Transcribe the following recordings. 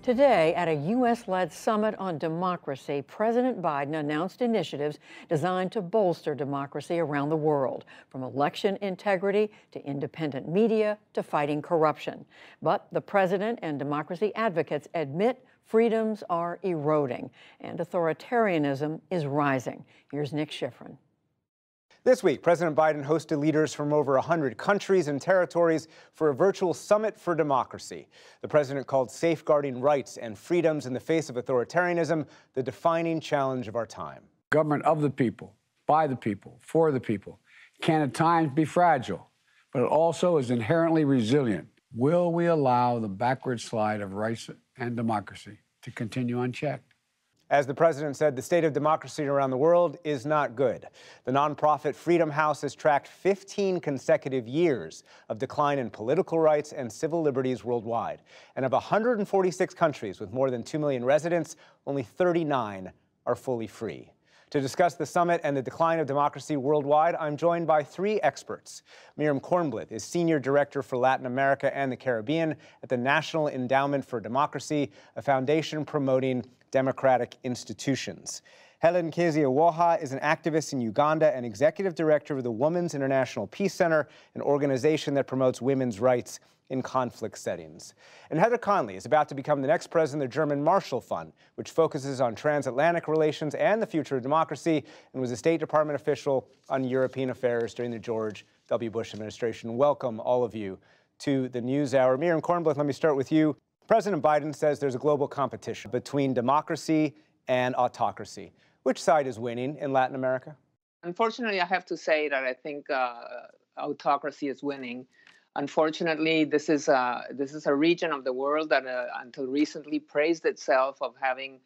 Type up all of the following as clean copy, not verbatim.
Today, at a U.S.-led summit on democracy, President Biden announced initiatives designed to bolster democracy around the world, from election integrity to independent media to fighting corruption. But the president and democracy advocates admit freedoms are eroding and authoritarianism is rising. Here's Nick Schifrin. This week, President Biden hosted leaders from over 100 countries and territories for a virtual summit for democracy. The president called safeguarding rights and freedoms in the face of authoritarianism the defining challenge of our time. Government of the people, by the people, for the people, can at times be fragile, but it also is inherently resilient. Will we allow the backward slide of rights and democracy to continue unchecked? As the president said, the state of democracy around the world is not good. The nonprofit Freedom House has tracked 15 consecutive years of decline in political rights and civil liberties worldwide. And of 146 countries with more than 2 million residents, only 39 are fully free. To discuss the summit and the decline of democracy worldwide, I'm joined by three experts. Miriam Kornblith is Senior Director for Latin America and the Caribbean at the National Endowment for Democracy, a foundation promoting democratic institutions. Helen Kezia-Woha is an activist in Uganda and Executive Director of the Women's International Peace Center, an organization that promotes women's rights in conflict settings. And Heather Conley is about to become the next president of the German Marshall Fund, which focuses on transatlantic relations and the future of democracy, and was a State Department official on European affairs during the George W. Bush administration. Welcome, all of you, to the NewsHour. Miriam Kornblith, let me start with you. President Biden says there's a global competition between democracy and autocracy. Which side is winning in Latin America? Unfortunately, I have to say that I think autocracy is winning. Unfortunately, this is a region of the world that until recently praised itself of having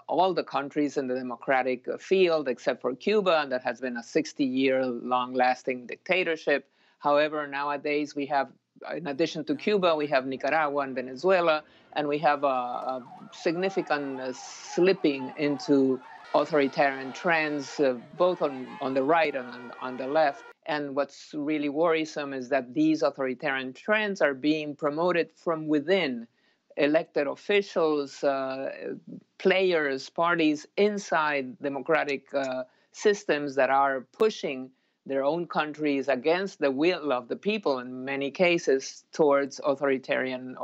all the countries in the democratic field except for Cuba, and that has been a 60-year long-lasting dictatorship. However, nowadays we have, in addition to Cuba, we have Nicaragua and Venezuela, and we have a significant slipping into authoritarian trends, both on the right and on the left. And what's really worrisome is that these authoritarian trends are being promoted from within elected officials, players, parties inside democratic systems that are pushing their own countries against the will of the people in many cases towards authoritarian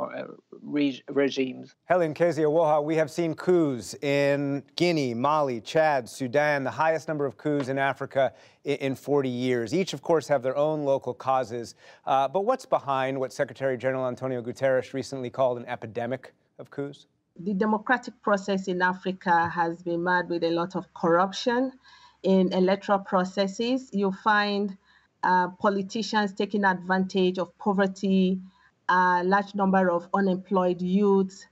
regimes. Helen Kezia-Woha, we have seen coups in Guinea, Mali, Chad, Sudan, the highest number of coups in Africa in 40 years. Each, of course, have their own local causes. But what's behind what Secretary General Antonio Guterres recently called an epidemic of coups? The democratic process in Africa has been marred with a lot of corruption. In electoral processes, you find politicians taking advantage of poverty, a large number of unemployed youths,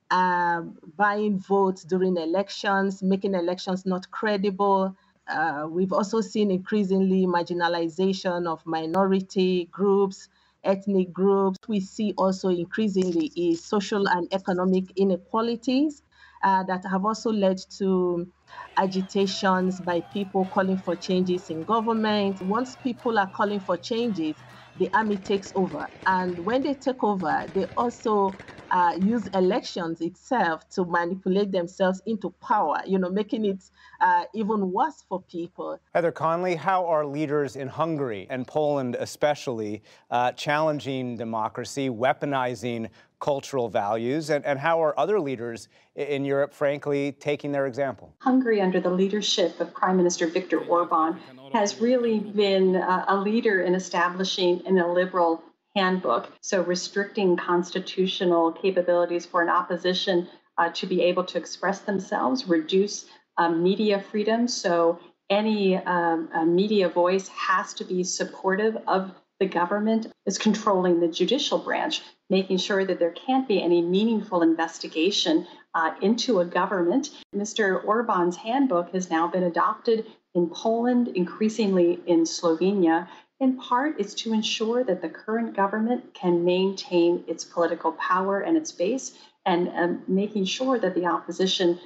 buying votes during elections, making elections not credible. We've also seen increasingly marginalization of minority groups, ethnic groups. We see also increasingly social and economic inequalities that have also led to agitations by people calling for changes in government. Once people are calling for changes, the army takes over. And when they take over, they also use elections itself to manipulate themselves into power, making it even worse for people. Heather Conley, how are leaders in Hungary and Poland especially challenging democracy, weaponizing cultural values, and how are other leaders in Europe, frankly, taking their example? Hungary, under the leadership of Prime Minister Viktor Orban, has really been a leader in establishing an illiberal handbook, so restricting constitutional capabilities for an opposition to be able to express themselves, reduce media freedom, so any media voice has to be supportive of the government, is controlling the judicial branch, making sure that there can't be any meaningful investigation into a government. Mr. Orban's handbook has now been adopted in Poland, increasingly in Slovenia. In part, it's to ensure that the current government can maintain its political power and its base, and making sure that the opposition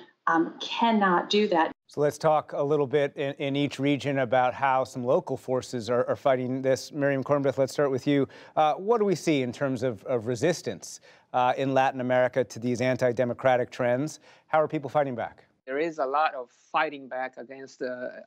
cannot do that. So let's talk a little bit in each region about how some local forces are fighting this. Miriam Kornblith, let's start with you. What do we see in terms of resistance in Latin America to these anti-democratic trends. How are people fighting back? There is a lot of fighting back against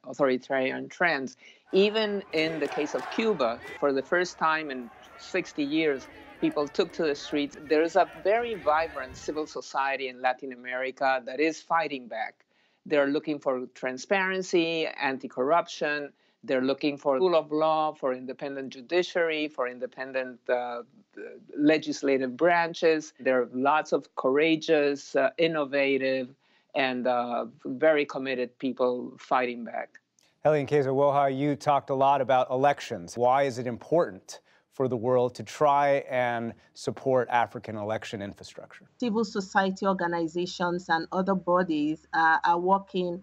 authoritarian trends. Even in the case of Cuba, for the first time in 60 years, people took to the streets. There is a very vibrant civil society in Latin America that is fighting back. They're looking for transparency, anti-corruption. They're looking for rule of law, for independent judiciary, for independent legislative branches. There are lots of courageous, innovative, and very committed people fighting back. Heli Nkeza-Uwoha, you talked a lot about elections. Why is it important for the world to try and support African election infrastructure? Civil society organizations and other bodies are working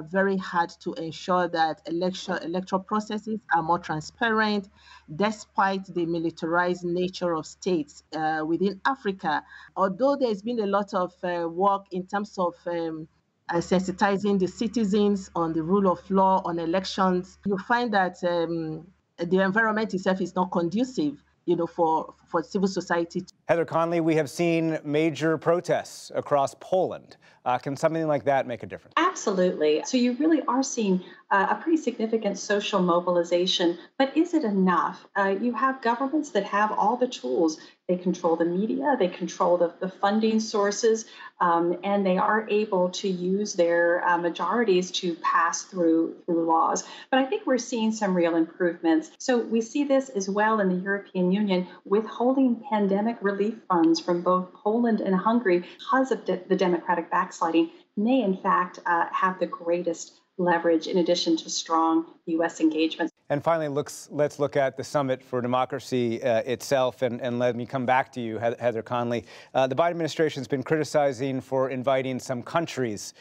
very hard to ensure that electoral processes are more transparent, despite the militarized nature of states within Africa. Although there's been a lot of work in terms of sensitizing the citizens on the rule of law, on elections, you find that the environment itself is not conducive, for civil society. Heather Conley, we have seen major protests across Poland. Can something like that make a difference? Absolutely. So you really are seeing a pretty significant social mobilization, but is it enough? You have governments that have all the tools. They control the media, they control the funding sources, and they are able to use their majorities to pass through laws. But I think we're seeing some real improvements. So we see this as well in the European Union, withholding pandemic relief funds from both Poland and Hungary because of the democratic backsliding may in fact have the greatest leverage in addition to strong U.S. engagement. And finally, let's look at the Summit for Democracy itself, and let me come back to you, Heather Conley. The Biden administration has been criticizing for inviting some countries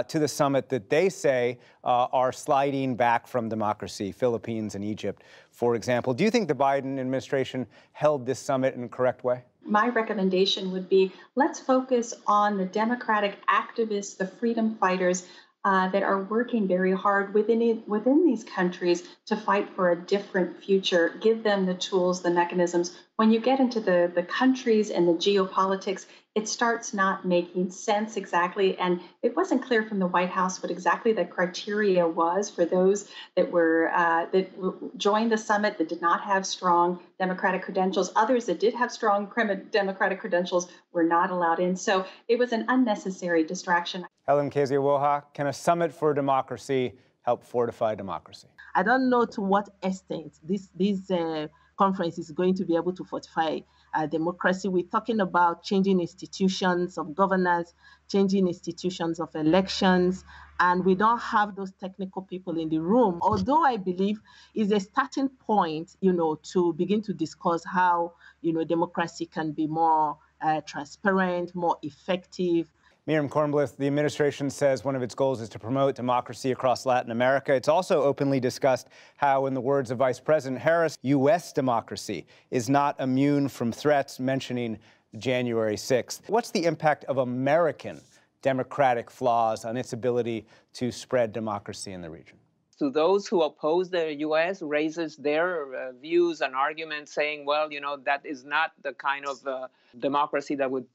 to the summit that they say are sliding back from democracy, Philippines and Egypt, for example. Do you think the Biden administration held this summit in a correct way? My recommendation would be, let's focus on the democratic activists, the freedom fighters that are working very hard within these countries to fight for a different future. Give them the tools, the mechanisms. When you get into the countries and the geopolitics, it starts not making sense exactly. And it wasn't clear from the White House what exactly the criteria was for those that that joined the summit that did not have strong democratic credentials. Others that did have strong democratic credentials were not allowed in. So it was an unnecessary distraction. Heli Nkeza-Uwoha, can a summit for democracy help fortify democracy? I don't know to what extent this conference is going to be able to fortify democracy. We're talking about changing institutions of governance, changing institutions of elections, and we don't have those technical people in the room. Although I believe is a starting point, to begin to discuss how, democracy can be more transparent, more effective. Miriam Cornbluth, the administration says one of its goals is to promote democracy across Latin America. It's also openly discussed how, in the words of Vice President Harris, U.S. democracy is not immune from threats, mentioning January 6th. What's the impact of American democratic flaws on its ability to spread democracy in the region? To those who oppose the U.S. raises their views and arguments saying, well, that is not the kind of democracy that would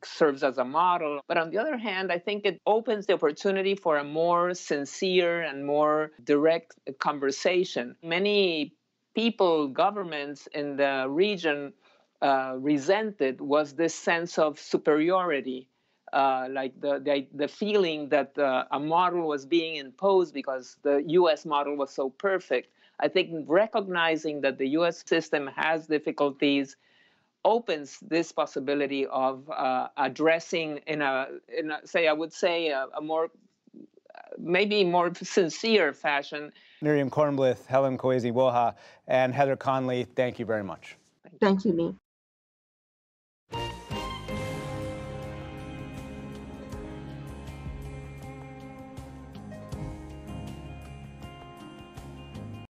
serves as a model. But on the other hand, I think it opens the opportunity for a more sincere and more direct conversation. Many people, governments in the region resented was this sense of superiority. Like the feeling that a model was being imposed because the U.S. model was so perfect. I think recognizing that the U.S. system has difficulties opens this possibility of addressing in a more maybe more sincere fashion. Miriam Cornbluth, Heli Nkeza-Uwoha, and Heather Conley, thank you very much. Thank you, Lee.